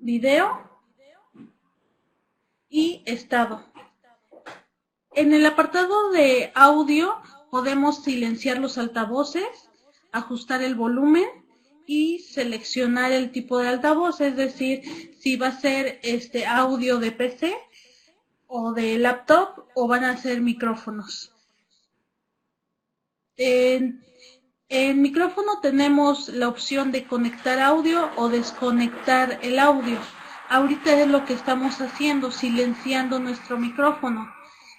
video y estado. En el apartado de audio podemos silenciar los altavoces, ajustar el volumen y seleccionar el tipo de altavoz, es decir, si va a ser audio de PC o de laptop o van a ser micrófonos. En micrófono tenemos la opción de conectar audio o desconectar el audio. Ahorita es lo que estamos haciendo, silenciando nuestro micrófono.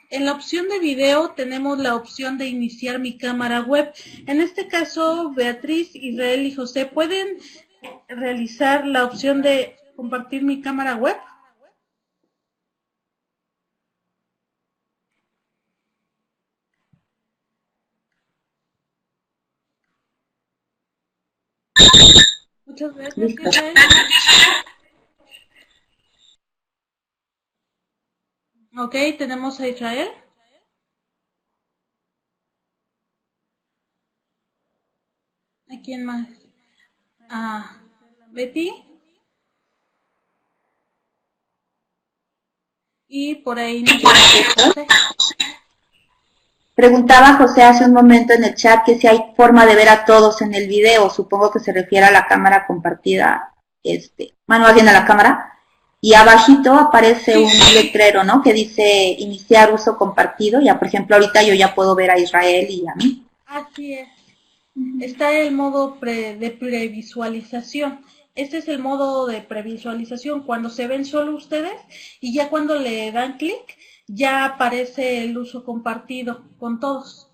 En la opción de video tenemos la opción de iniciar mi cámara web. En este caso, Beatriz, Israel y José, ¿pueden realizar la opción de compartir mi cámara web? Muchas gracias, Israel. Ok, tenemos a Israel. ¿A quién más? A Betty. Y por ahí nos José. Preguntaba José hace un momento en el chat que si hay forma de ver a todos en el video, supongo que se refiere a la cámara compartida, más bien a la cámara, y abajito aparece un letrero, ¿no? Que dice iniciar uso compartido, ya por ejemplo ahorita yo ya puedo ver a Israel y a mí. Así es. Está el modo de previsualización. Este es el modo de previsualización cuando se ven solo ustedes y ya cuando le dan clic ya aparece el uso compartido con todos.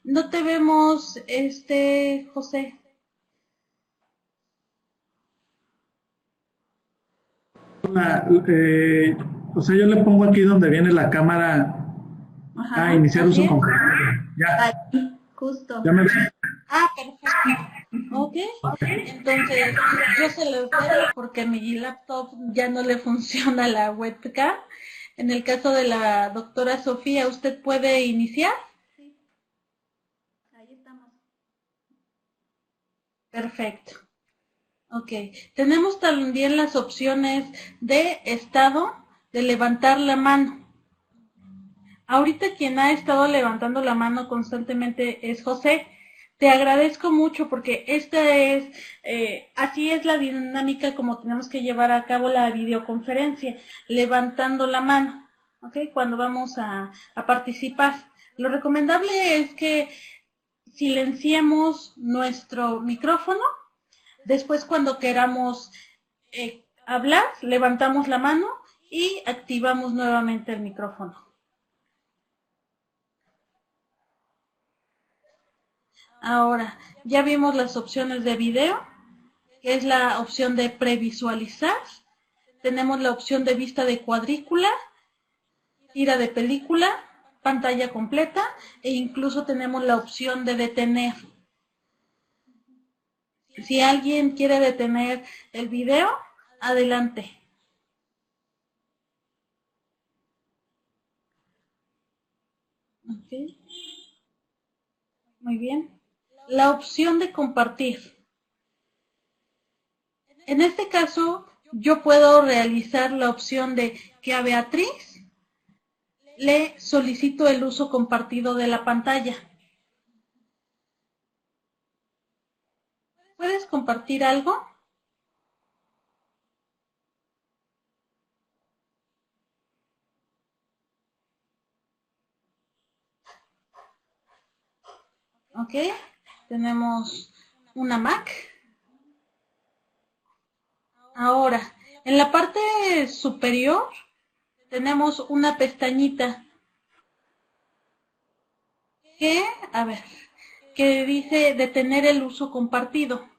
No te vemos, José. O sea, yo le pongo aquí donde viene la cámara a iniciar uso compartido. Ya, Justo. ya me ven. Perfecto. Ok. Entonces, yo se lo espero porque mi laptop ya no le funciona la webcam. En el caso de la doctora Sofía, ¿usted puede iniciar? Sí. Ahí estamos. Perfecto. Ok. Tenemos también las opciones de estado, de levantar la mano. Ahorita quien ha estado levantando la mano constantemente es José. Te agradezco mucho porque así es la dinámica como tenemos que llevar a cabo la videoconferencia, levantando la mano, ¿ok? Cuando vamos a participar. Lo recomendable es que silenciemos nuestro micrófono. Después, cuando queramos hablar, levantamos la mano y activamos nuevamente el micrófono. Ahora, ya vimos las opciones de video, que es la opción de previsualizar. Tenemos la opción de vista de cuadrícula, tira de película, pantalla completa e incluso tenemos la opción de detener. Si alguien quiere detener el video, adelante. Okay. Muy bien. La opción de compartir. En este caso, yo puedo realizar la opción de que a Beatriz le solicito el uso compartido de la pantalla. ¿Puedes compartir algo? Ok, tenemos una Mac. Ahora, en la parte superior tenemos una pestañita que, a ver, que dice detener el uso compartido.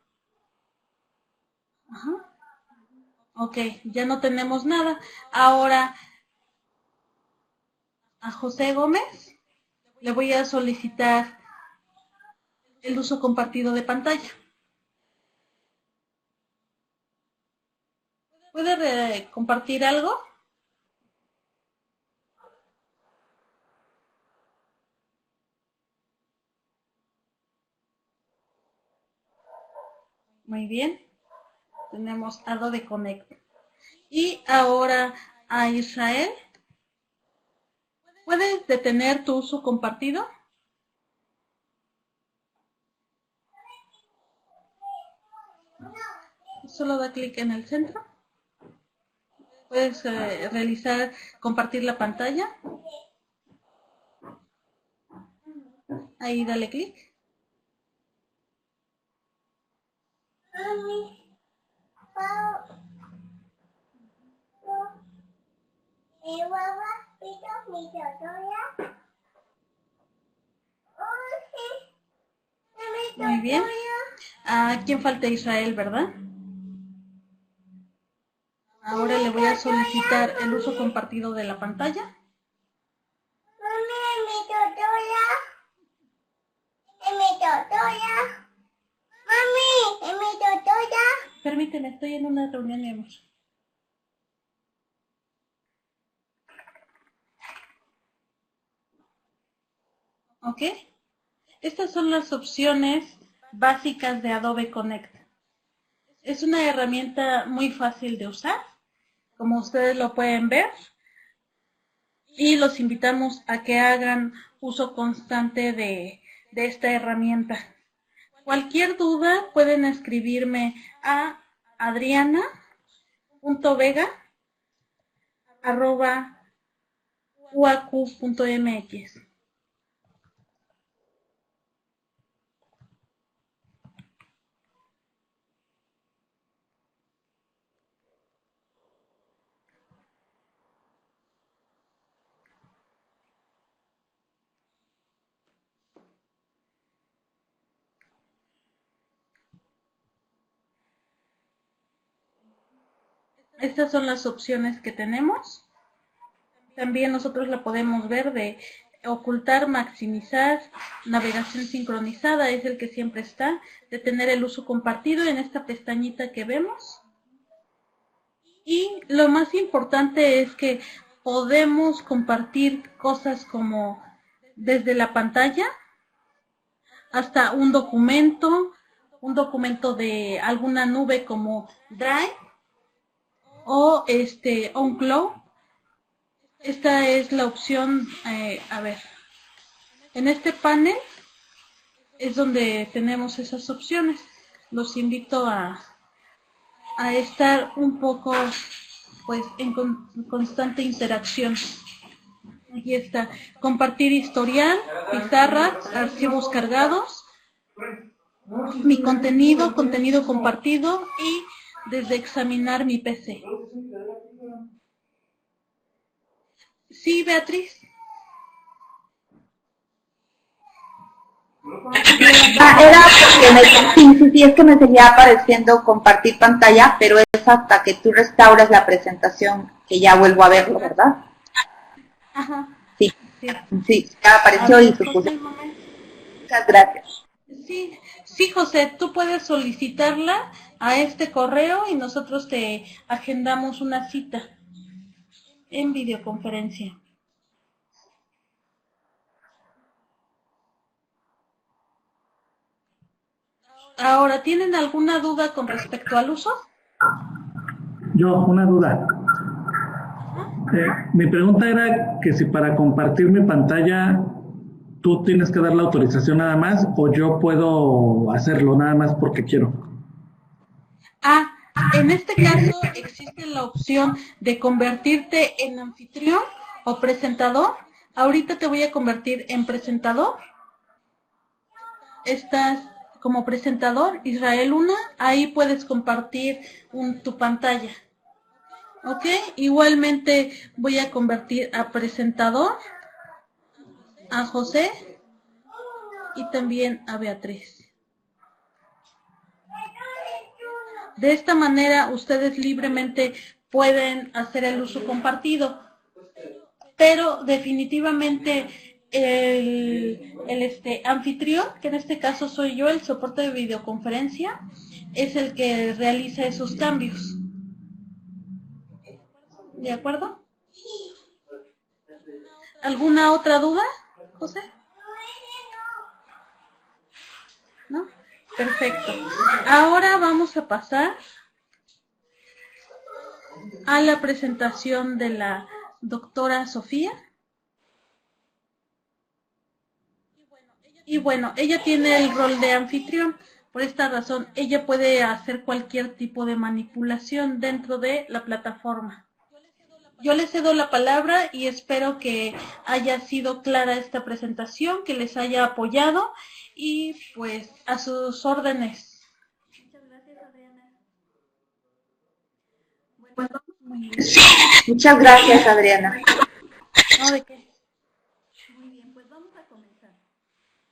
Ajá. Ok, ya no tenemos nada. Ahora, a José Gómez le voy a solicitar el uso compartido de pantalla. ¿Puede compartir algo? Muy bien. Tenemos Adobe Connect. Y ahora a Israel. ¿Puedes detener tu uso compartido? Solo da clic en el centro. Puedes realizar, compartir la pantalla. Ahí dale clic. Muy bien. ¿A quién falta? Israel, ¿verdad? Ahora le voy a solicitar el uso compartido de la pantalla. Permíteme, estoy en una reunión, mi amor. ¿Ok? Estas son las opciones básicas de Adobe Connect. Es una herramienta muy fácil de usar, como ustedes lo pueden ver. Y los invitamos a que hagan uso constante de esta herramienta. Cualquier duda pueden escribirme a adriana.vega@uaq.mx. Estas son las opciones que tenemos. También nosotros la podemos ver de ocultar, maximizar, navegación sincronizada, es el que siempre está, de tener el uso compartido en esta pestañita que vemos. Y lo más importante es que podemos compartir cosas como desde la pantalla hasta un documento de alguna nube como Drive o OnCloud. Esta es la opción, en este panel es donde tenemos esas opciones. Los invito a estar un poco pues en constante interacción. Aquí está, compartir historial, pizarras, archivos cargados, mi contenido compartido y desde examinar mi PC. Sí, Beatriz. Era porque sí, es que me seguía apareciendo compartir pantalla, pero es hasta que tú restauras la presentación que ya vuelvo a verlo, ¿verdad? Ajá. Sí, ya apareció y supuse. Muchas gracias. Sí, José, tú puedes solicitarla a este correo y nosotros te agendamos una cita en videoconferencia. Ahora, ¿tienen alguna duda con respecto al uso? Yo, una duda. Mi pregunta era que si para compartir mi pantalla tú tienes que dar la autorización nada más o yo puedo hacerlo nada más porque quiero. En este caso existe la opción de convertirte en anfitrión o presentador. Ahorita te voy a convertir en presentador. Estás como presentador, Israel 1, ahí puedes compartir tu pantalla. Ok, igualmente voy a convertir a presentador a José y también a Beatriz. De esta manera ustedes libremente pueden hacer el uso compartido, pero definitivamente el anfitrión, que en este caso soy yo, el soporte de videoconferencia, es el que realiza esos cambios. ¿De acuerdo? ¿Alguna otra duda, José? ¿No? Perfecto. Ahora vamos a pasar a la presentación de la doctora Sofía. Y bueno, ella tiene el rol de anfitrión. Por esta razón, ella puede hacer cualquier tipo de manipulación dentro de la plataforma. Yo le cedo la palabra y espero que haya sido clara esta presentación, que les haya apoyado y pues a sus órdenes. Muchas gracias, Adriana. Muchas gracias, Adriana. No, ¿de qué? Muy bien, pues vamos a comenzar.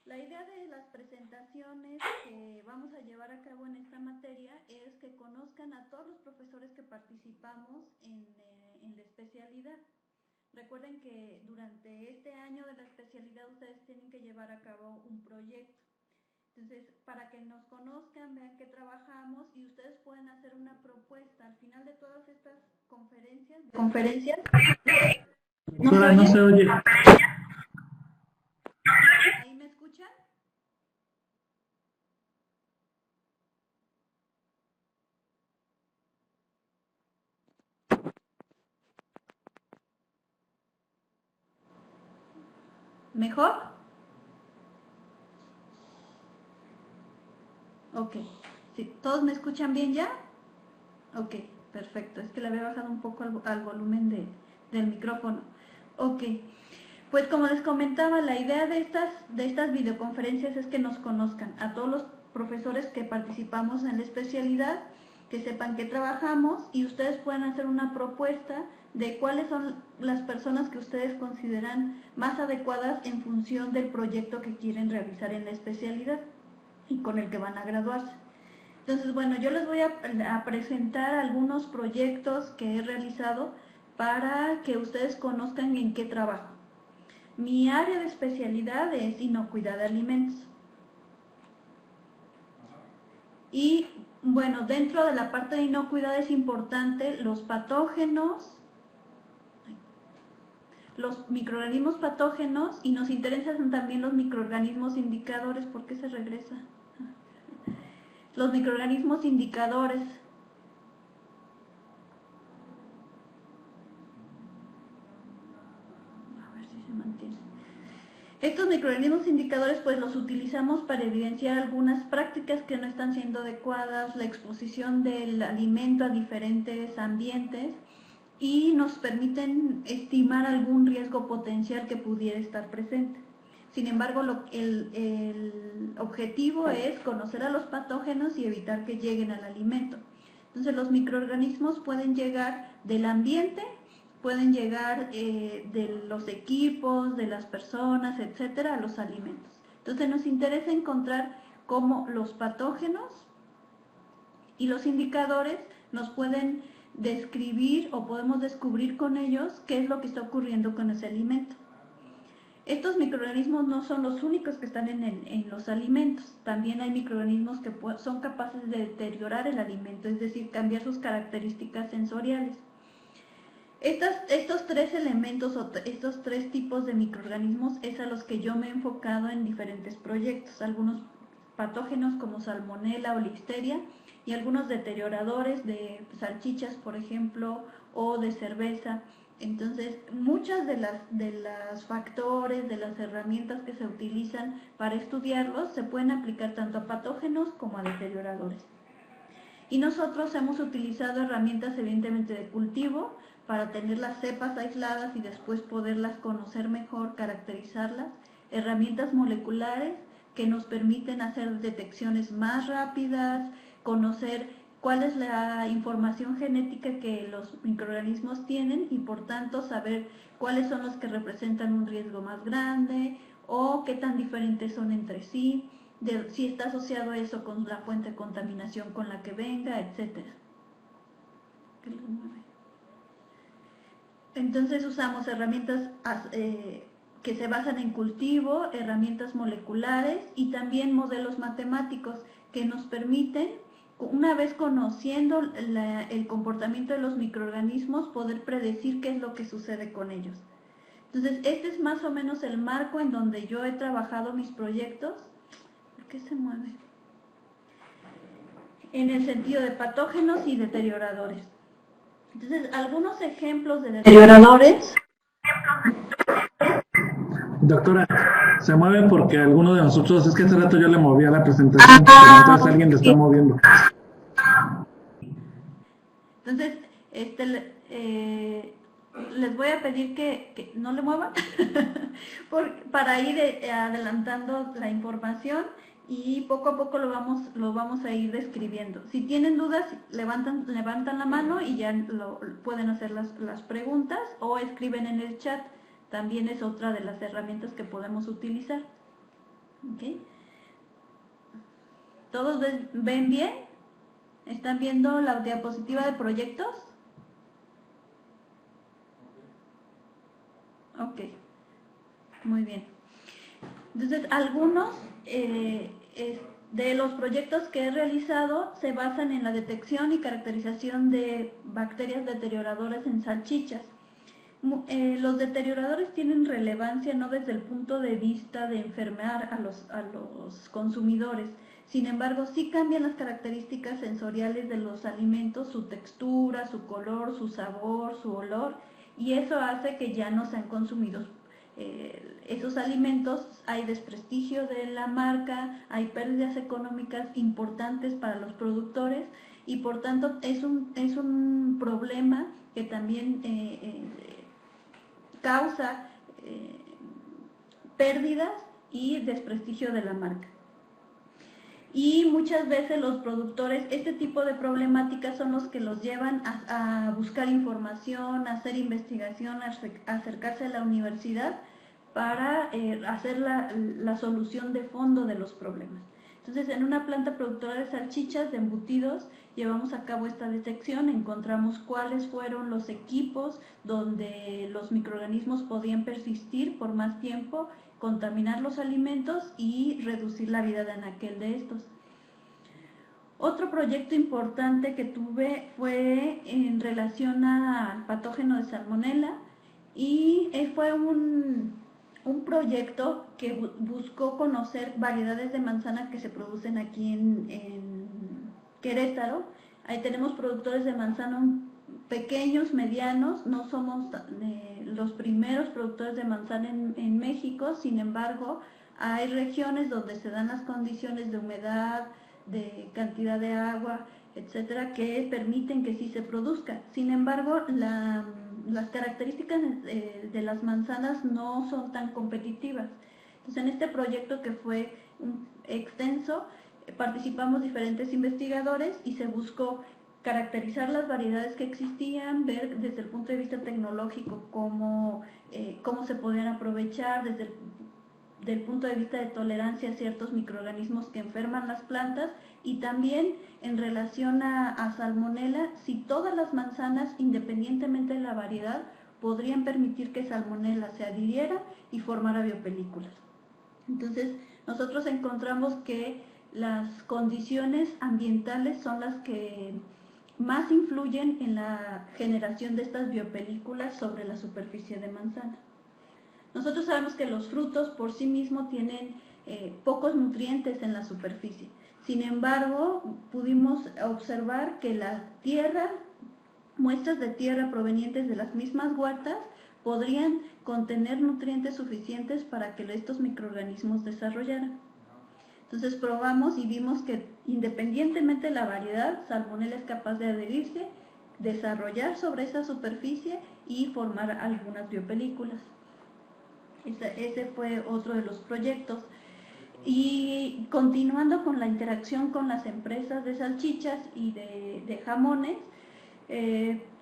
La idea de las presentaciones que vamos a llevar a cabo en esta materia es que conozcan a todos los profesores que participamos en la especialidad. Recuerden que durante este año de la especialidad ustedes tienen que llevar a cabo un proyecto. Entonces, para que nos conozcan, vean qué trabajamos y ustedes pueden hacer una propuesta. Al final de todas estas conferencias. Doctora, no se oye. ¿Ahí me escuchan? ¿Mejor? Ok. ¿Sí? ¿Todos me escuchan bien ya? Ok, perfecto. Es que le había bajado un poco al volumen del micrófono. Ok. Pues como les comentaba, la idea de estas videoconferencias es que nos conozcan a todos los profesores que participamos en la especialidad, que sepan que trabajamos y ustedes pueden hacer una propuesta de cuáles son las personas que ustedes consideran más adecuadas en función del proyecto que quieren realizar en la especialidad y con el que van a graduarse. Entonces, bueno, yo les voy a presentar algunos proyectos que he realizado para que ustedes conozcan en qué trabajo. Mi área de especialidad es inocuidad de alimentos. Y bueno, dentro de la parte de inocuidad es importante los patógenos, los microorganismos patógenos y nos interesan también los microorganismos indicadores. ¿Por qué se regresa? Los microorganismos indicadores. A ver si se mantiene. Estos microorganismos indicadores pues los utilizamos para evidenciar algunas prácticas que no están siendo adecuadas, la exposición del alimento a diferentes ambientes y nos permiten estimar algún riesgo potencial que pudiera estar presente. Sin embargo, el objetivo es conocer a los patógenos y evitar que lleguen al alimento. Entonces los microorganismos pueden llegar del ambiente, pueden llegar de los equipos, de las personas, etcétera, a los alimentos. Entonces nos interesa encontrar cómo los patógenos y los indicadores nos pueden describir o podemos descubrir con ellos qué es lo que está ocurriendo con ese alimento. Estos microorganismos no son los únicos que están en los alimentos. También hay microorganismos que son capaces de deteriorar el alimento, es decir, cambiar sus características sensoriales. Estos tres elementos o estos tres tipos de microorganismos es a los que yo me he enfocado en diferentes proyectos. Algunos patógenos como salmonela o listeria y algunos deterioradores de salchichas, por ejemplo, o de cerveza. Entonces, muchas de las factores, de las herramientas que se utilizan para estudiarlos se pueden aplicar tanto a patógenos como a deterioradores. Y nosotros hemos utilizado herramientas evidentemente de cultivo para tener las cepas aisladas y después poderlas conocer mejor, caracterizarlas, herramientas moleculares que nos permiten hacer detecciones más rápidas, conocer cuál es la información genética que los microorganismos tienen y por tanto saber cuáles son los que representan un riesgo más grande o qué tan diferentes son entre sí, si está asociado eso con la fuente de contaminación con la que venga, etc. Entonces usamos herramientas que se basan en cultivo, herramientas moleculares y también modelos matemáticos que nos permiten, una vez conociendo el comportamiento de los microorganismos, poder predecir qué es lo que sucede con ellos. Entonces, este es más o menos el marco en donde yo he trabajado mis proyectos. ¿Por qué se mueve? En el sentido de patógenos y deterioradores. Entonces, algunos ejemplos de deterioradores. Doctora, se mueve porque alguno de nosotros, es que hace rato yo le movía la presentación, pero entonces alguien le está moviendo. Entonces, les voy a pedir que no le muevan para ir adelantando la información y poco a poco lo vamos a ir describiendo. Si tienen dudas, levantan la mano y ya pueden hacer las preguntas o escriben en el chat. También es otra de las herramientas que podemos utilizar. ¿Okay? ¿Todos ven bien? ¿Están viendo la diapositiva de proyectos? Ok, muy bien. Entonces, algunos de los proyectos que he realizado se basan en la detección y caracterización de bacterias deterioradoras en salchichas. Los deterioradores tienen relevancia no desde el punto de vista de enfermar a los consumidores, sin embargo sí cambian las características sensoriales de los alimentos, su textura, su color, su sabor, su olor, y eso hace que ya no sean consumidos esos alimentos. Hay desprestigio de la marca, hay pérdidas económicas importantes para los productores y por tanto es un problema que también causa pérdidas y desprestigio de la marca. Y muchas veces los productores, este tipo de problemáticas son los que los llevan a buscar información, a hacer investigación, a acercarse a la universidad para hacer la solución de fondo de los problemas. Entonces, en una planta productora de salchichas, de embutidos, llevamos a cabo esta detección, encontramos cuáles fueron los equipos donde los microorganismos podían persistir por más tiempo, contaminar los alimentos y reducir la vida de anaquel de estos. Otro proyecto importante que tuve fue en relación al patógeno de Salmonella y fue un proyecto que buscó conocer variedades de manzana que se producen aquí en Querétaro. Ahí tenemos productores de manzana pequeños, medianos, no somos los primeros productores de manzana en México, sin embargo, hay regiones donde se dan las condiciones de humedad, de cantidad de agua, etcétera, que permiten que sí se produzca. Sin embargo, las características de las manzanas no son tan competitivas. Entonces, en este proyecto que fue extenso, participamos diferentes investigadores y se buscó caracterizar las variedades que existían, ver desde el punto de vista tecnológico cómo se podían aprovechar, desde del punto de vista de tolerancia a ciertos microorganismos que enferman las plantas y también en relación a Salmonella, si todas las manzanas, independientemente de la variedad, podrían permitir que Salmonella se adhiriera y formara biopelículas. Entonces, nosotros encontramos que las condiciones ambientales son las que más influyen en la generación de estas biopelículas sobre la superficie de manzana. Nosotros sabemos que los frutos por sí mismos tienen pocos nutrientes en la superficie. Sin embargo, pudimos observar que la tierra, muestras de tierra provenientes de las mismas huertas, podrían contener nutrientes suficientes para que estos microorganismos desarrollaran. Entonces probamos y vimos que independientemente de la variedad, Salmonella es capaz de adherirse, desarrollar sobre esa superficie y formar algunas biopelículas. Ese fue otro de los proyectos. Y continuando con la interacción con las empresas de salchichas y de jamones,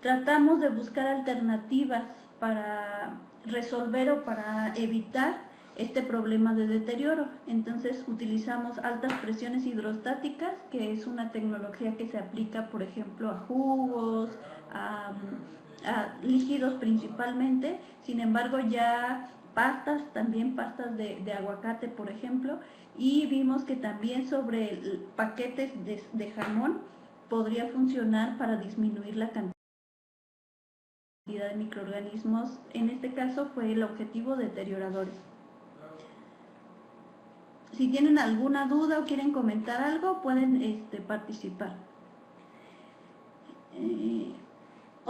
tratamos de buscar alternativas para resolver o para evitar este problema de deterioro. Entonces utilizamos altas presiones hidrostáticas, que es una tecnología que se aplica, por ejemplo, a jugos, a líquidos principalmente. Sin embargo, ya pastas, también pastas de aguacate, por ejemplo, y vimos que también sobre paquetes de jamón podría funcionar para disminuir la cantidad de microorganismos. En este caso fue el objetivo deterioradores. Si tienen alguna duda o quieren comentar algo, pueden participar.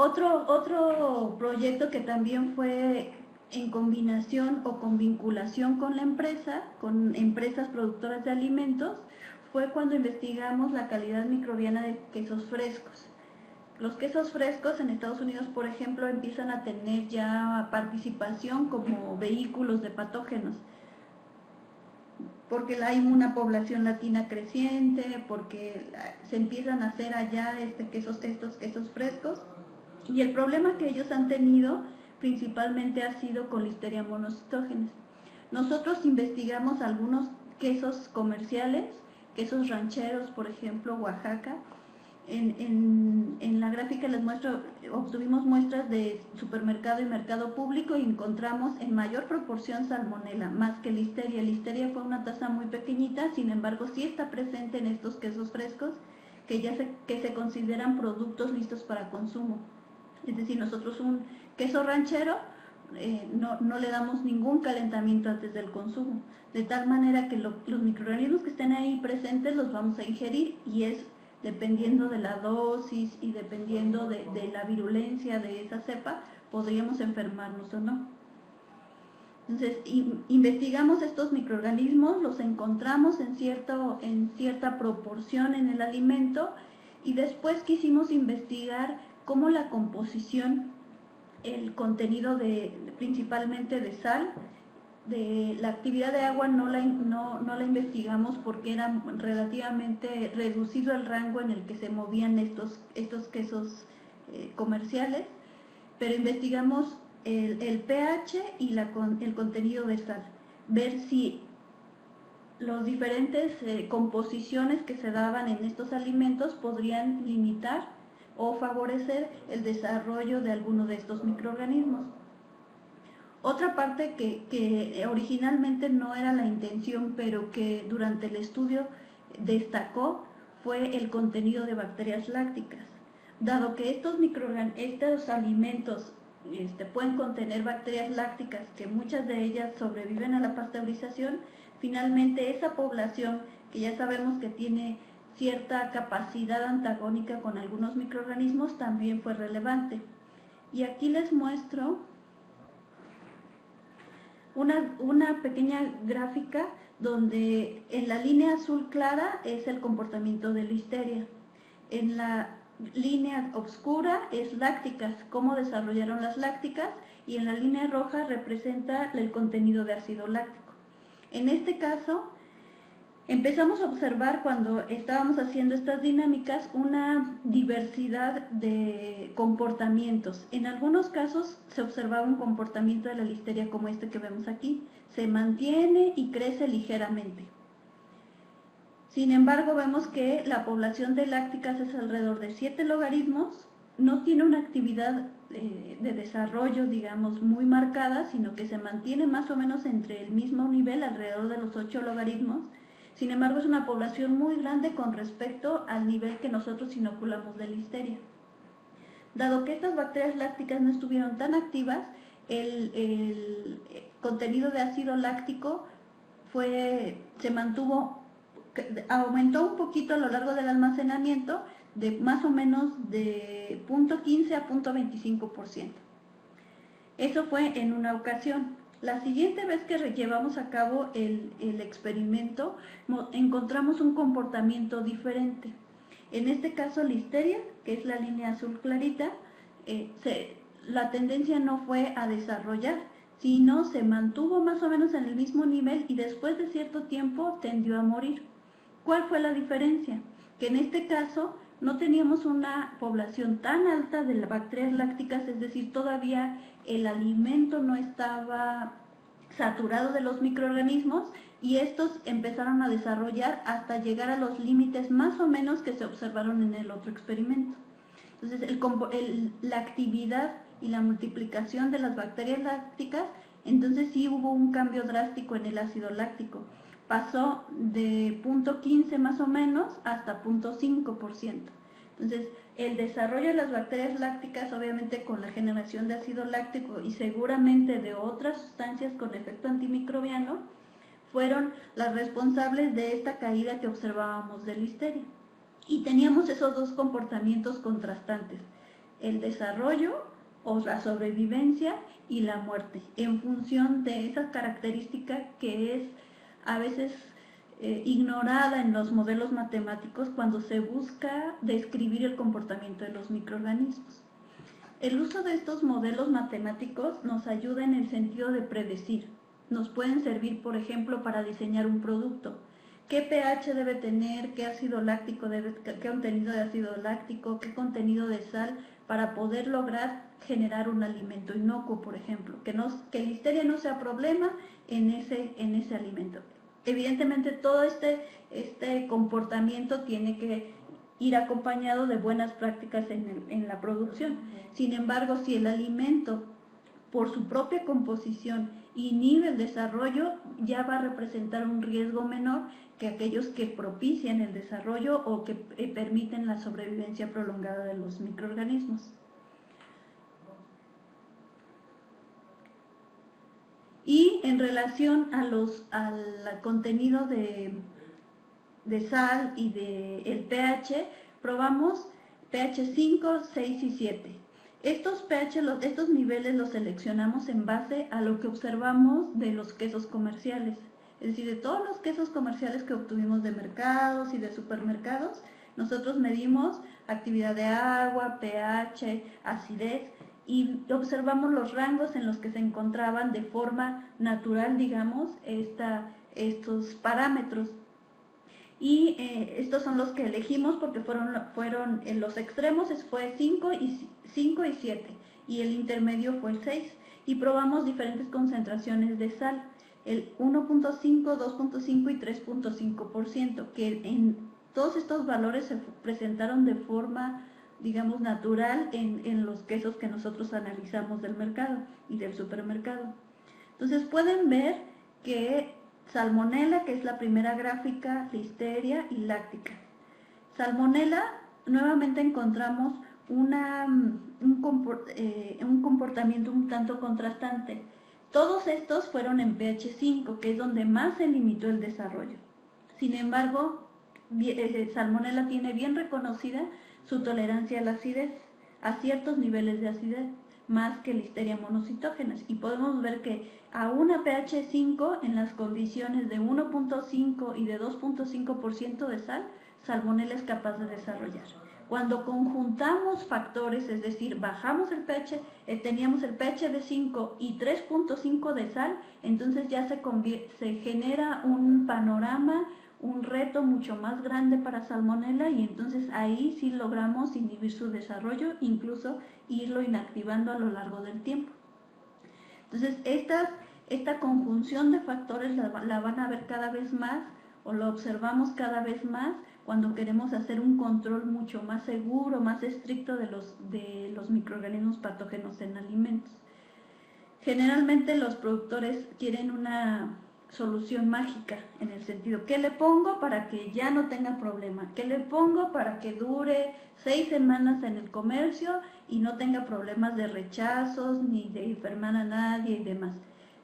Otro proyecto que también fue en combinación o con vinculación con la empresa, con empresas productoras de alimentos, fue cuando investigamos la calidad microbiana de quesos frescos. Los quesos frescos en Estados Unidos, por ejemplo, empiezan a tener ya participación como vehículos de patógenos, porque hay una población latina creciente, porque se empiezan a hacer allá estos quesos frescos, y el problema que ellos han tenido principalmente ha sido con Listeria monocytogenes. Nosotros investigamos algunos quesos comerciales, quesos rancheros, por ejemplo, Oaxaca. En la gráfica les muestro, obtuvimos muestras de supermercado y mercado público y encontramos en mayor proporción salmonela, más que listeria. Listeria fue una tasa muy pequeñita, sin embargo sí está presente en estos quesos frescos que se consideran productos listos para consumo. Es decir, nosotros un queso ranchero no le damos ningún calentamiento antes del consumo, de tal manera que los microorganismos que estén ahí presentes los vamos a ingerir, y es dependiendo de la dosis y dependiendo de la virulencia de esa cepa, podríamos enfermarnos o no. Entonces, investigamos estos microorganismos, los encontramos en cierta proporción en el alimento, y después quisimos investigar cómo la composición, el contenido principalmente de sal, de la actividad de agua no la investigamos porque era relativamente reducido el rango en el que se movían estos quesos comerciales, pero investigamos el pH y el contenido de sal, ver si las diferentes composiciones que se daban en estos alimentos podrían limitar o favorecer el desarrollo de alguno de estos microorganismos. Otra parte que originalmente no era la intención, pero que durante el estudio destacó, fue el contenido de bacterias lácticas. Dado que estos alimentos pueden contener bacterias lácticas, que muchas de ellas sobreviven a la pasteurización, finalmente esa población, que ya sabemos que tiene cierta capacidad antagónica con algunos microorganismos, también fue relevante. Y aquí les muestro una pequeña gráfica donde en la línea azul clara es el comportamiento de Listeria, en la línea oscura es lácticas, cómo desarrollaron las lácticas, y en la línea roja representa el contenido de ácido láctico. En este caso, empezamos a observar, cuando estábamos haciendo estas dinámicas, una diversidad de comportamientos. En algunos casos se observaba un comportamiento de la listeria como este que vemos aquí, se mantiene y crece ligeramente. Sin embargo, vemos que la población de lácticas es alrededor de 7 logaritmos, no tiene una actividad de desarrollo, digamos, muy marcada, sino que se mantiene más o menos entre el mismo nivel, alrededor de los 8 logaritmos. Sin embargo, es una población muy grande con respecto al nivel que nosotros inoculamos de listeria. Dado que estas bacterias lácticas no estuvieron tan activas, el contenido de ácido láctico aumentó un poquito a lo largo del almacenamiento, de más o menos de 0.15 a 0.25%. Eso fue en una ocasión. La siguiente vez que llevamos a cabo el experimento, encontramos un comportamiento diferente. En este caso, listeria, que es la línea azul clarita, la tendencia no fue a desarrollar, sino se mantuvo más o menos en el mismo nivel y después de cierto tiempo tendió a morir. ¿Cuál fue la diferencia? Que en este caso no teníamos una población tan alta de las bacterias lácticas, es decir, todavía el alimento no estaba saturado de los microorganismos, y estos empezaron a desarrollar hasta llegar a los límites más o menos que se observaron en el otro experimento. Entonces, la actividad y la multiplicación de las bacterias lácticas, entonces sí hubo un cambio drástico en el ácido láctico. Pasó de 0.15 más o menos hasta 0.5%. Entonces, el desarrollo de las bacterias lácticas, obviamente con la generación de ácido láctico y seguramente de otras sustancias con efecto antimicrobiano, fueron las responsables de esta caída que observábamos de listeria. Y teníamos esos dos comportamientos contrastantes. el desarrollo o la sobrevivencia y la muerte, en función de esa característica que es a veces ignorada en los modelos matemáticos cuando se busca describir el comportamiento de los microorganismos. El uso de estos modelos matemáticos nos ayuda en el sentido de predecir. Nos pueden servir, por ejemplo, para diseñar un producto. ¿Qué pH debe tener? ¿Qué ácido láctico qué contenido de ácido láctico? ¿Qué contenido de sal? Para poder lograr generar un alimento inocuo, por ejemplo. Que la listeria no sea problema en ese alimento. Evidentemente, todo este comportamiento tiene que ir acompañado de buenas prácticas en la producción. Sin embargo, si el alimento, por su propia composición, inhibe el desarrollo, ya va a representar un riesgo menor que aquellos que propician el desarrollo o que permiten la sobrevivencia prolongada de los microorganismos. Y en relación al contenido de sal y del pH, probamos pH 5, 6 y 7. Estos niveles los seleccionamos en base a lo que observamos de los quesos comerciales. Es decir, de todos los quesos comerciales que obtuvimos de mercados y de supermercados, nosotros medimos actividad de agua, pH, acidez, y observamos los rangos en los que se encontraban de forma natural, digamos, estos parámetros. Y estos son los que elegimos porque fueron en los extremos fue 5 y 7 y el intermedio fue el 6, y probamos diferentes concentraciones de sal, el 1.5, 2.5 y 3.5%, que en todos estos valores se presentaron de forma, digamos, natural en los quesos que nosotros analizamos del mercado y del supermercado. Entonces pueden ver que Salmonella, que es la primera gráfica, Listeria y Láctica. Salmonella, nuevamente encontramos un comportamiento un tanto contrastante. Todos estos fueron en pH 5, que es donde más se limitó el desarrollo. Sin embargo, Salmonella tiene bien reconocida su tolerancia a la acidez, a ciertos niveles de acidez, más que Listeria monocitógenas, y podemos ver que aún a pH 5, en las condiciones de 1.5 y de 2.5% de sal, Salmonella es capaz de desarrollar. Cuando conjuntamos factores, es decir, bajamos el pH, teníamos el pH de 5 y 3.5 de sal, entonces ya se genera un panorama, un reto mucho más grande para Salmonella, y entonces ahí sí logramos inhibir su desarrollo, incluso irlo inactivando a lo largo del tiempo. Entonces esta conjunción de factores la van a ver cada vez más, o lo observamos cada vez más cuando queremos hacer un control mucho más seguro, más estricto de los microorganismos patógenos en alimentos. Generalmente los productores quieren una solución mágica, en el sentido, ¿qué le pongo para que ya no tenga problema? ¿Qué le pongo para que dure 6 semanas en el comercio y no tenga problemas de rechazos, ni de enfermar a nadie y demás?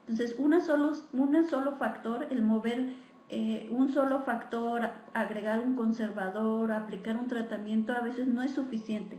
Entonces, un solo factor, el mover un solo factor, agregar un conservador, aplicar un tratamiento, a veces no es suficiente.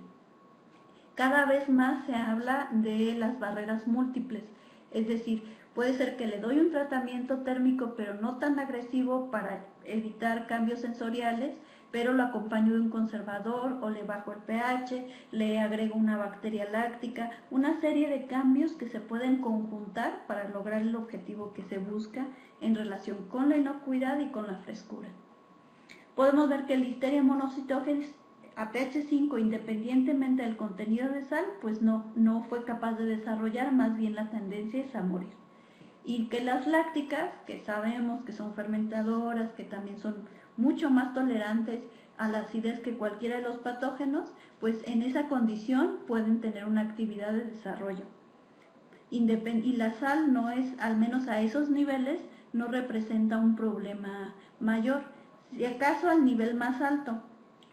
Cada vez más se habla de las barreras múltiples, es decir, puede ser que le doy un tratamiento térmico pero no tan agresivo para evitar cambios sensoriales, pero lo acompaño de un conservador, o le bajo el pH, le agrego una bacteria láctica, una serie de cambios que se pueden conjuntar para lograr el objetivo que se busca en relación con la inocuidad y con la frescura. Podemos ver que el Listeria monocitógenes a pH 5, independientemente del contenido de sal, pues no fue capaz de desarrollar, más bien la tendencia es a morir. Y que las lácticas, que sabemos que son fermentadoras, que también son mucho más tolerantes a la acidez que cualquiera de los patógenos, pues en esa condición pueden tener una actividad de desarrollo. Y la sal no es, al menos a esos niveles, no representa un problema mayor. Si acaso al nivel más alto,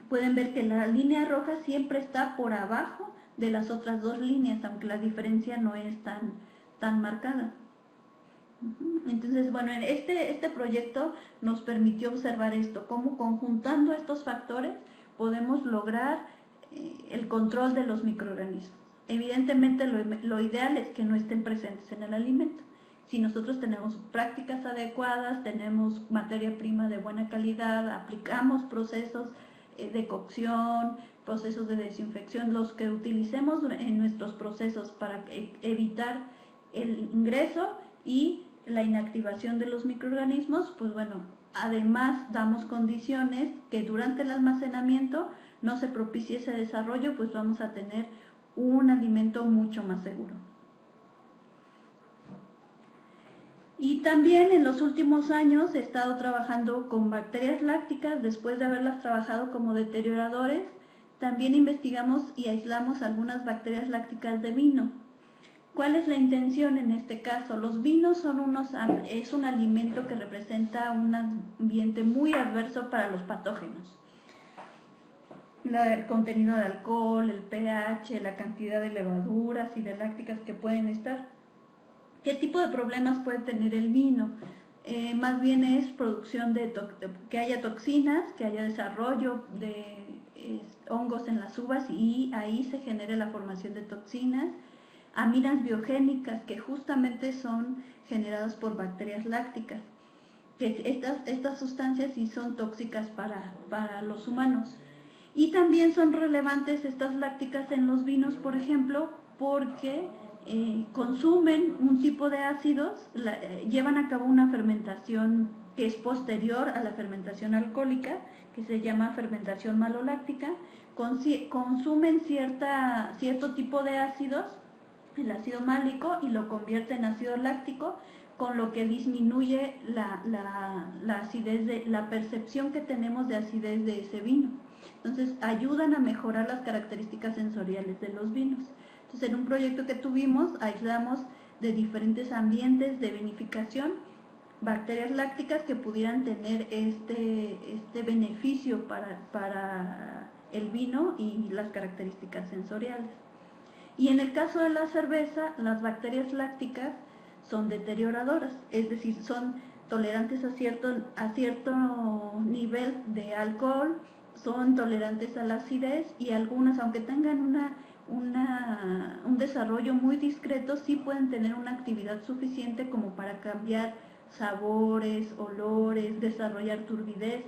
pueden ver que la línea roja siempre está por abajo de las otras dos líneas, aunque la diferencia no es tan marcada. Entonces, bueno, este proyecto nos permitió observar esto, cómo conjuntando estos factores podemos lograr el control de los microorganismos. Evidentemente lo ideal es que no estén presentes en el alimento. Si nosotros tenemos prácticas adecuadas, tenemos materia prima de buena calidad, aplicamos procesos de cocción, procesos de desinfección, los que utilicemos en nuestros procesos para evitar el ingreso y la inactivación de los microorganismos, pues bueno, además damos condiciones que durante el almacenamiento no se propicie ese desarrollo, pues vamos a tener un alimento mucho más seguro. Y también en los últimos años he estado trabajando con bacterias lácticas, después de haberlas trabajado como deterioradores, también investigamos y aislamos algunas bacterias lácticas de vino. ¿Cuál es la intención en este caso? Los vinos es un alimento que representa un ambiente muy adverso para los patógenos. El contenido de alcohol, el pH, la cantidad de levaduras y de lácticas que pueden estar. ¿Qué tipo de problemas puede tener el vino? Más bien es producción que haya toxinas, que haya desarrollo de hongos en las uvas y ahí se genere la formación de toxinas, aminas biogénicas que justamente son generadas por bacterias lácticas. Que estas sustancias sí son tóxicas para los humanos. Y también son relevantes estas lácticas en los vinos, por ejemplo, porque consumen un tipo de ácidos, llevan a cabo una fermentación que es posterior a la fermentación alcohólica, que se llama fermentación maloláctica, consumen cierto tipo de ácidos, el ácido málico, y lo convierte en ácido láctico, con lo que disminuye la acidez, la percepción que tenemos de acidez de ese vino. Entonces ayudan a mejorar las características sensoriales de los vinos. Entonces en un proyecto que tuvimos aislamos de diferentes ambientes de vinificación bacterias lácticas que pudieran tener este beneficio para el vino y las características sensoriales. Y en el caso de la cerveza, las bacterias lácticas son deterioradoras, es decir, son tolerantes a cierto nivel de alcohol, son tolerantes a la acidez y algunas, aunque tengan un desarrollo muy discreto, sí pueden tener una actividad suficiente como para cambiar sabores, olores, desarrollar turbidez,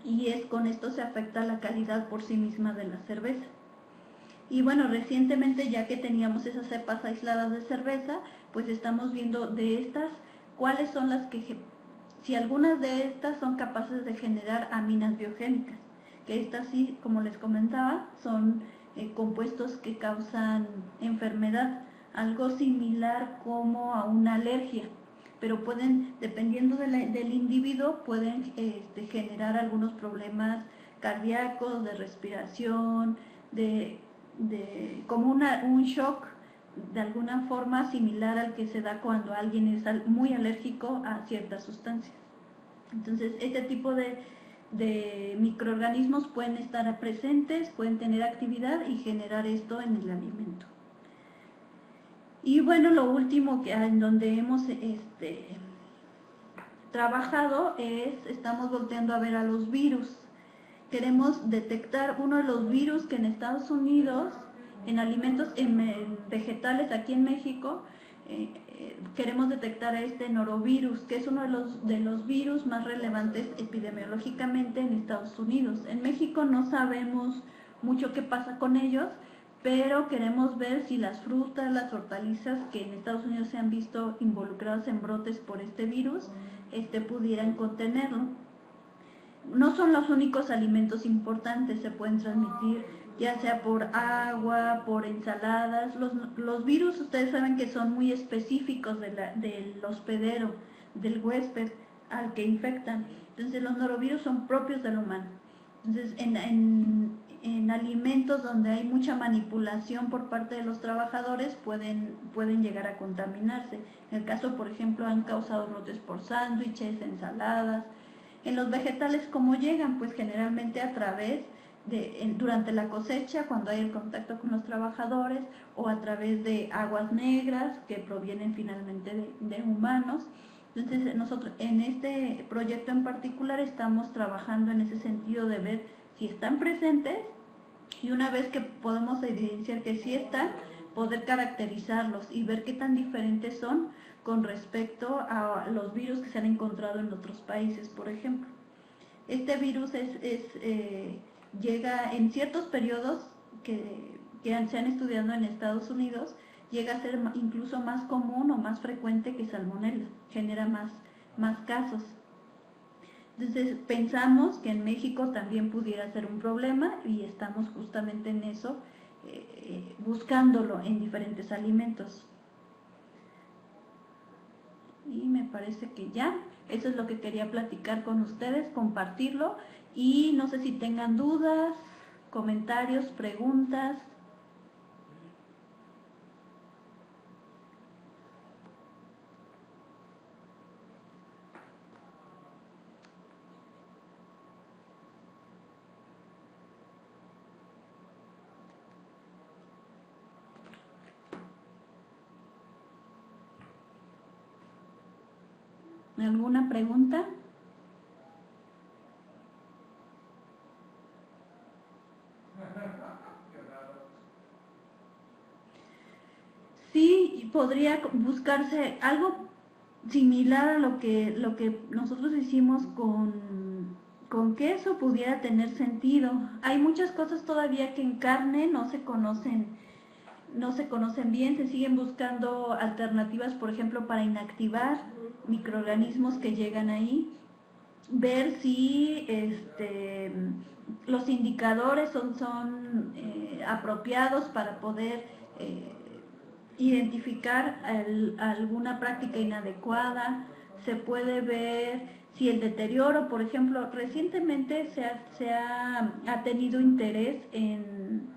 y con esto se afecta la calidad por sí misma de la cerveza. Y bueno, recientemente, ya que teníamos esas cepas aisladas de cerveza, pues estamos viendo de estas cuáles son las que, si algunas de estas son capaces de generar aminas biogénicas, que estas sí, como les comentaba, son compuestos que causan enfermedad, algo similar como a una alergia, pero pueden, dependiendo del individuo, pueden generar algunos problemas cardíacos, de respiración, como un shock, de alguna forma similar al que se da cuando alguien es muy alérgico a ciertas sustancias. Entonces, este tipo de microorganismos pueden estar presentes, pueden tener actividad y generar esto en el alimento. Y bueno, lo último en donde hemos trabajado estamos volteando a ver a los virus. Queremos detectar uno de los virus que en Estados Unidos, en alimentos, en vegetales aquí en México, queremos detectar a este norovirus, que es uno de los virus más relevantes epidemiológicamente en Estados Unidos. En México no sabemos mucho qué pasa con ellos, pero queremos ver si las frutas, las hortalizas que en Estados Unidos se han visto involucradas en brotes por este virus, pudieran contenerlo. No son los únicos alimentos importantes, se pueden transmitir ya sea por agua, por ensaladas. Los virus, ustedes saben que son muy específicos del hospedero, del huésped al que infectan. Entonces los norovirus son propios del humano. Entonces en alimentos donde hay mucha manipulación por parte de los trabajadores pueden llegar a contaminarse. En el caso, por ejemplo, han causado brotes por sándwiches, ensaladas. En los vegetales, ¿cómo llegan? Pues generalmente a través durante la cosecha, cuando hay el contacto con los trabajadores, o a través de aguas negras que provienen finalmente de humanos. Entonces nosotros en este proyecto en particular estamos trabajando en ese sentido de ver si están presentes Y una vez que podemos evidenciar que sí están, poder caracterizarlos y ver qué tan diferentes son con respecto a los virus que se han encontrado en otros países, por ejemplo. Este virus llega en ciertos periodos que se han estudiado en Estados Unidos, llega a ser incluso más común o más frecuente que Salmonella, genera más casos. Entonces pensamos que en México también pudiera ser un problema y estamos justamente en eso, buscándolo en diferentes alimentos. Y me parece que ya, eso es lo que quería platicar con ustedes, compartirlo, y no sé si tengan dudas, comentarios, preguntas. ¿Alguna pregunta? Sí, podría buscarse algo similar a lo que nosotros hicimos con queso, pudiera tener sentido. Hay muchas cosas todavía que en carne no se conocen bien, se siguen buscando alternativas, por ejemplo, para inactivar microorganismos que llegan ahí, ver si los indicadores son apropiados para poder identificar alguna práctica inadecuada. Se puede ver si el deterioro, por ejemplo, recientemente se ha tenido interés en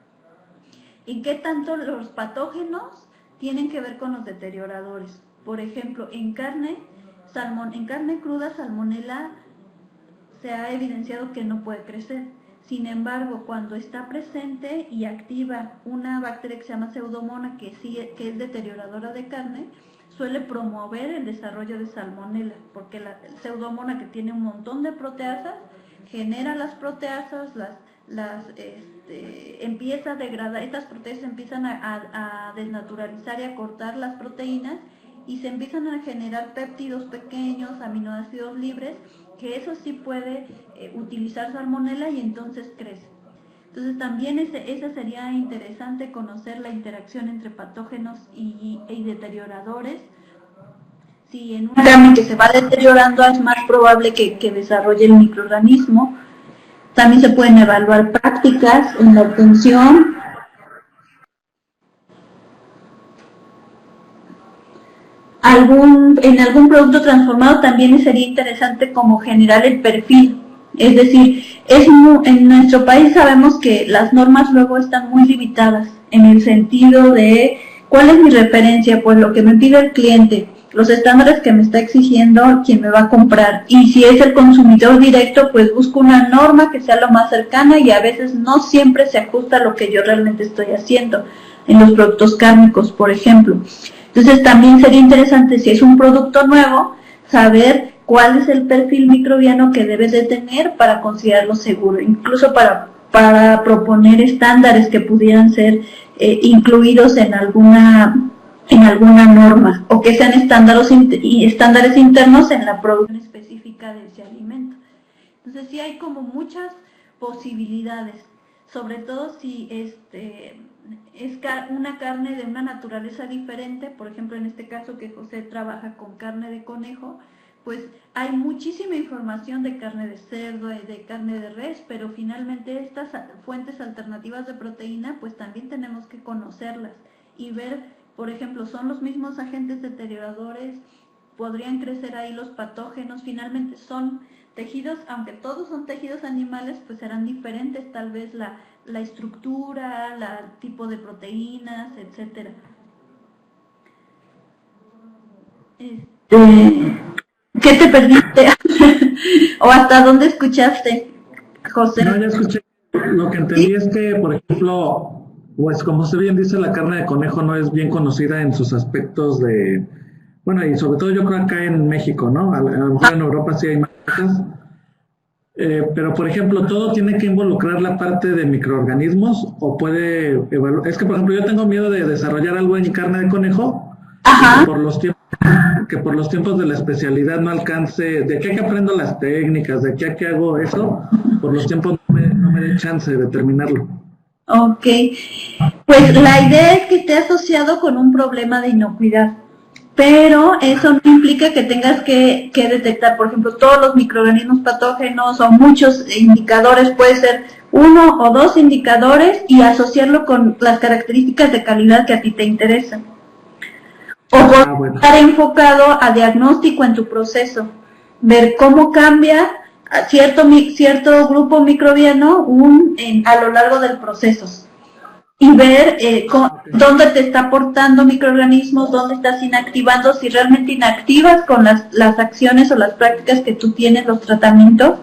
qué tanto los patógenos tienen que ver con los deterioradores. Por ejemplo, en carne cruda, Salmonella se ha evidenciado que no puede crecer. Sin embargo, cuando está presente y activa una bacteria que se llama Pseudomonas, que es deterioradora de carne, suele promover el desarrollo de Salmonella, porque la Pseudomonas, que tiene un montón de proteasas, genera las proteasas, empieza a degradar, estas proteasas empiezan a desnaturalizar y a cortar las proteínas, y se empiezan a generar péptidos pequeños, aminoácidos libres, que eso sí puede utilizar Salmonella y entonces crece. Entonces también esa sería interesante conocer la interacción entre patógenos y deterioradores. Si en una carne que se va deteriorando es más probable que desarrolle el microorganismo. También se pueden evaluar prácticas en la obtención. En algún producto transformado también sería interesante como generar el perfil. Es decir, en nuestro país sabemos que las normas luego están muy limitadas en el sentido de ¿cuál es mi referencia? Pues lo que me pide el cliente, los estándares que me está exigiendo quien me va a comprar. Y si es el consumidor directo, pues busco una norma que sea lo más cercana, y a veces no siempre se ajusta a lo que yo realmente estoy haciendo en los productos cárnicos, por ejemplo. Entonces también sería interesante, si es un producto nuevo, saber cuál es el perfil microbiano que debe de tener para considerarlo seguro, incluso para proponer estándares que pudieran ser incluidos en alguna norma, o que sean estándares internos en la producción específica de ese alimento. Entonces sí hay como muchas posibilidades, sobre todo si es una carne de una naturaleza diferente. Por ejemplo, en este caso que José trabaja con carne de conejo, pues hay muchísima información de carne de cerdo, de carne de res, pero finalmente estas fuentes alternativas de proteína, pues también tenemos que conocerlas y ver, por ejemplo, ¿son los mismos agentes deterioradores? ¿Podrían crecer ahí los patógenos? Finalmente son tejidos, aunque todos son tejidos animales, pues serán diferentes tal vez la estructura, el tipo de proteínas, etcétera. ¿Qué te perdiste? ¿O hasta dónde escuchaste, José? No, ya escuché. Lo que entendí es que, por ejemplo, pues como usted bien dice, la carne de conejo no es bien conocida en sus aspectos de... Bueno, y sobre todo yo creo acá en México, ¿no? A lo mejor en Europa sí hay marcas, Pero, por ejemplo, ¿todo tiene que involucrar la parte de microorganismos o puede evaluar? Es que, por ejemplo, yo tengo miedo de desarrollar algo en carne de conejo y Ajá. que por los tiempos de la especialidad no alcance, de aquí a que aprendo las técnicas, de aquí a que hago eso, por los tiempos no me dé chance de terminarlo. Ok, pues la idea es que esté asociado con un problema de inocuidad, pero eso no implica que tengas que detectar, por ejemplo, todos los microorganismos patógenos o muchos indicadores, puede ser uno o dos indicadores y asociarlo con las características de calidad que a ti te interesan. O Bueno. estar enfocado a diagnóstico en tu proceso, ver cómo cambia a cierto grupo microbiano a lo largo del proceso y ver dónde te está aportando microorganismos, dónde estás inactivando, si realmente inactivas con las acciones o las prácticas que tú tienes, los tratamientos,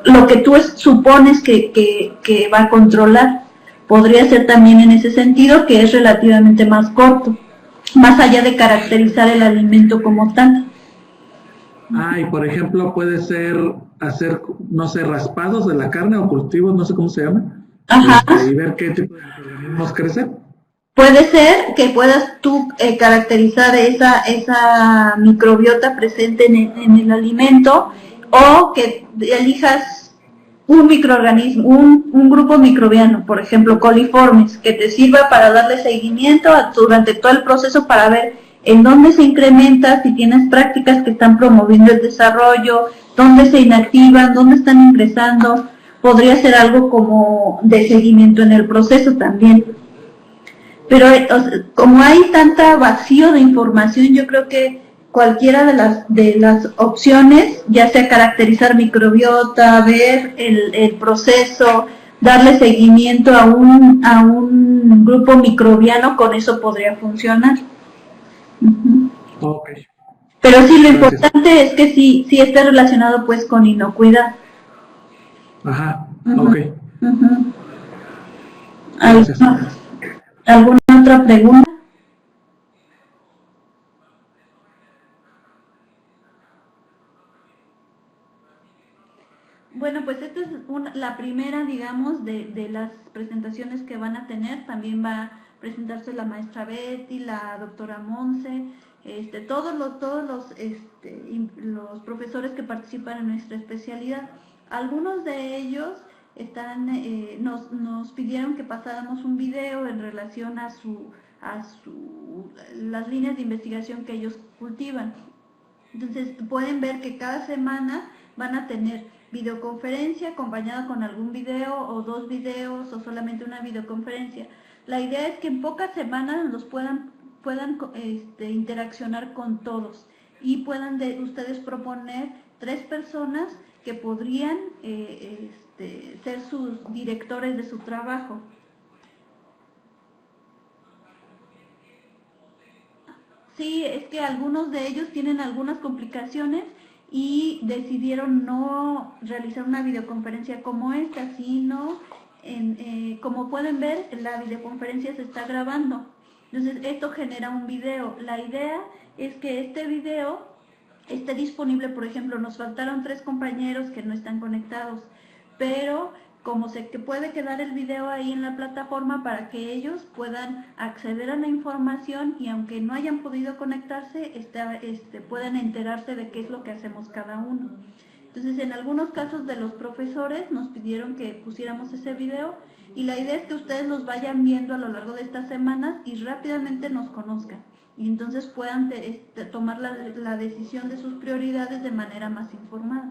lo que tú supones que va a controlar. Podría ser también en ese sentido que es relativamente más corto, más allá de caracterizar el alimento como tal. Y por ejemplo, puede ser hacer, no sé, raspados de la carne o cultivos, no sé cómo se llama, y ver qué tipo de microorganismos crecen. Puede ser que puedas tú caracterizar esa microbiota presente en el alimento o que elijas un microorganismo, un grupo microbiano, por ejemplo, coliformes, que te sirva para darle seguimiento durante todo el proceso para ver en dónde se incrementa, si tienes prácticas que están promoviendo el desarrollo, dónde se inactivan, dónde están ingresando. Podría ser algo como de seguimiento en el proceso también. Pero como hay tanta vacío de información, yo creo que cualquiera de las opciones, ya sea caracterizar microbiota, ver el proceso, darle seguimiento a un grupo microbiano, con eso podría funcionar. Okay. Pero sí, lo importante es que sí esté relacionado pues con inocuidad. Ajá, ok. ¿Alguna otra pregunta? Bueno, pues esta es la primera, digamos, de las presentaciones que van a tener. También va a presentarse la maestra Betty, la doctora Monse, todos los profesores que participan en nuestra especialidad. Algunos de ellos nos pidieron que pasáramos un video en relación a las líneas de investigación que ellos cultivan. Entonces pueden ver que cada semana van a tener videoconferencia acompañada con algún video o dos videos o solamente una videoconferencia. La idea es que en pocas semanas los puedan interaccionar con todos y puedan ustedes proponer 3 personas que podrían ser sus directores de su trabajo. Sí, es que algunos de ellos tienen algunas complicaciones y decidieron no realizar una videoconferencia como esta, sino, como pueden ver, la videoconferencia se está grabando. Entonces, esto genera un video. La idea es que este video esté disponible. Por ejemplo, nos faltaron 3 compañeros que no están conectados, pero como sé que puede quedar el video ahí en la plataforma para que ellos puedan acceder a la información y aunque no hayan podido conectarse, puedan enterarse de qué es lo que hacemos cada uno. Entonces, en algunos casos de los profesores nos pidieron que pusiéramos ese video y la idea es que ustedes los vayan viendo a lo largo de estas semanas y rápidamente nos conozcan y entonces puedan tomar la decisión de sus prioridades de manera más informada,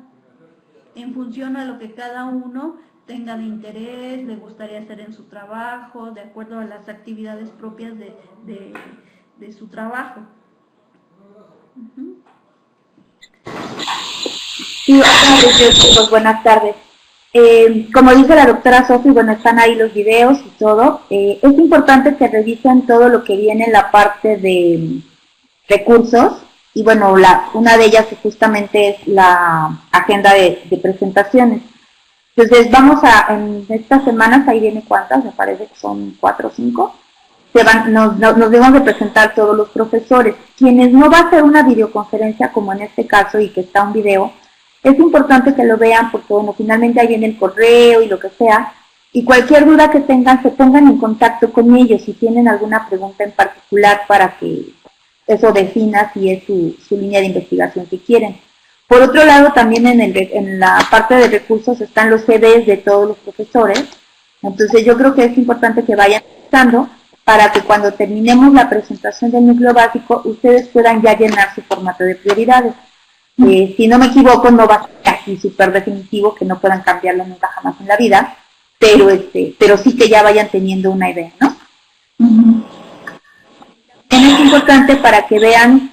en función a lo que cada uno tenga de interés, le gustaría hacer en su trabajo, de acuerdo a las actividades propias de su trabajo. Sí, chicos, buenas tardes. Como dice la doctora Sofi, bueno, están ahí los videos y todo. Es importante que revisen todo lo que viene en la parte de recursos. Y bueno, una de ellas justamente es la agenda de presentaciones. Entonces en estas semanas, ahí viene cuántas, me parece que son 4 o 5, nos debemos de presentar todos los profesores. Quienes no va a hacer una videoconferencia como en este caso y que está un video, es importante que lo vean porque, bueno, finalmente ahí viene el correo y lo que sea, y cualquier duda que tengan, se pongan en contacto con ellos si tienen alguna pregunta en particular para que eso defina si es su línea de investigación que quieren. Por otro lado, también en la parte de recursos están los CVs de todos los profesores, entonces yo creo que es importante que vayan pensando para que cuando terminemos la presentación del núcleo básico, ustedes puedan ya llenar su formato de prioridades. Si no me equivoco, no va a ser así súper definitivo que no puedan cambiarlo nunca jamás en la vida, pero sí que ya vayan teniendo una idea, ¿no? También es importante para que vean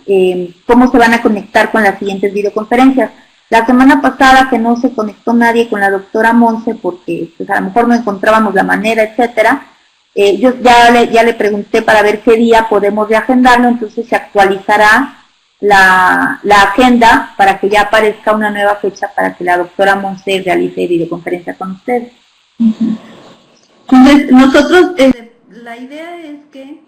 cómo se van a conectar con las siguientes videoconferencias. La semana pasada que no se conectó nadie con la doctora Monse porque pues, a lo mejor no encontrábamos la manera, etcétera, yo ya le pregunté para ver qué día podemos reagendarlo, entonces se actualizará la agenda para que ya aparezca una nueva fecha para que la doctora Monse realice videoconferencia con ustedes. Entonces, nosotros, la idea es que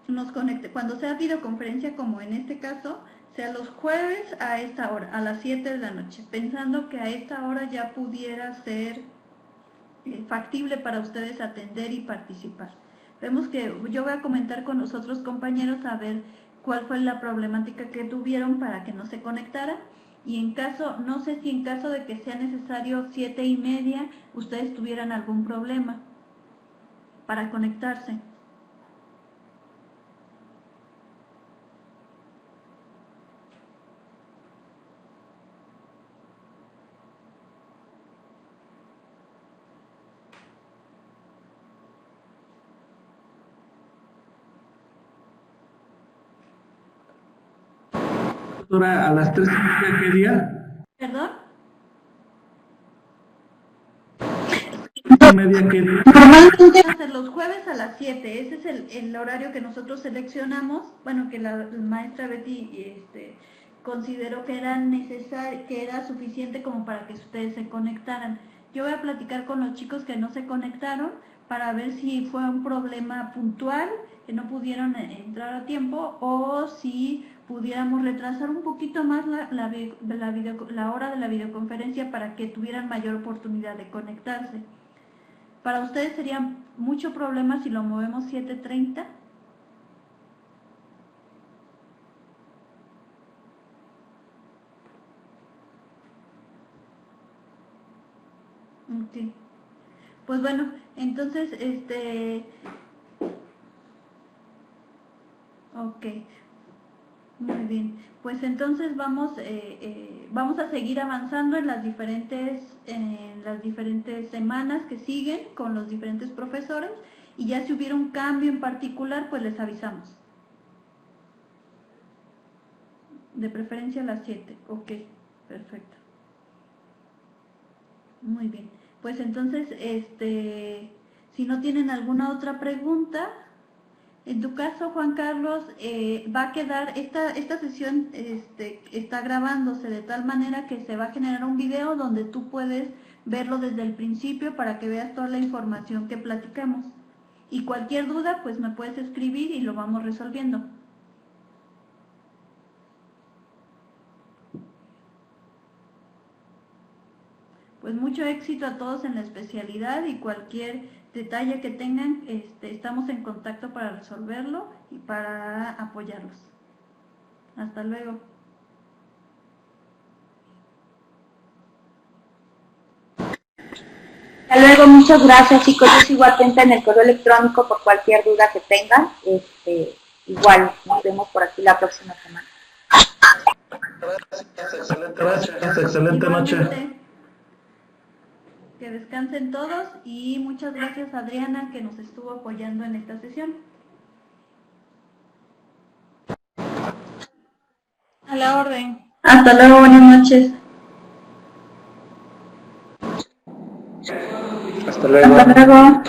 nos conecte, cuando sea videoconferencia, como en este caso, sea los jueves a esta hora, a las 7 de la noche, pensando que a esta hora ya pudiera ser factible para ustedes atender y participar. Vemos que yo voy a comentar con los otros compañeros a ver cuál fue la problemática que tuvieron para que no se conectara, y en caso, no sé si en caso de que sea necesario 7:30, ustedes tuvieran algún problema para conectarse. Doctora, ¿a las 3:30 qué día? ¿Perdón? 3:30 qué día? Normalmente va a ser los jueves a las 7, ese es el horario que nosotros seleccionamos, bueno, que la maestra Betty consideró que era necesario, que era suficiente como para que ustedes se conectaran. Yo voy a platicar con los chicos que no se conectaron para ver si fue un problema puntual, que no pudieron entrar a tiempo, o si pudiéramos retrasar un poquito más la hora de la videoconferencia para que tuvieran mayor oportunidad de conectarse. ¿Para ustedes sería mucho problema si lo movemos 7:30? Ok. Pues bueno, entonces, ok, muy bien. Pues entonces vamos a seguir avanzando en las diferentes semanas que siguen con los diferentes profesores, y ya si hubiera un cambio en particular, pues les avisamos. De preferencia a las 7, ok, perfecto. Muy bien. Pues entonces, si no tienen alguna otra pregunta, en tu caso, Juan Carlos, va a quedar, esta sesión está grabándose de tal manera que se va a generar un video donde tú puedes verlo desde el principio para que veas toda la información que platicamos. Y cualquier duda, pues me puedes escribir y lo vamos resolviendo. Pues mucho éxito a todos en la especialidad, y cualquier detalle que tengan, estamos en contacto para resolverlo y para apoyarlos. Hasta luego. Hasta luego, muchas gracias, chicos. Yo sigo atenta en el correo electrónico por cualquier duda que tengan. Igual, nos vemos por aquí la próxima semana. Gracias, excelente noche. Que descansen todos, y muchas gracias a Adriana, que nos estuvo apoyando en esta sesión. A la orden. Hasta luego, buenas noches. Hasta luego. Hasta luego.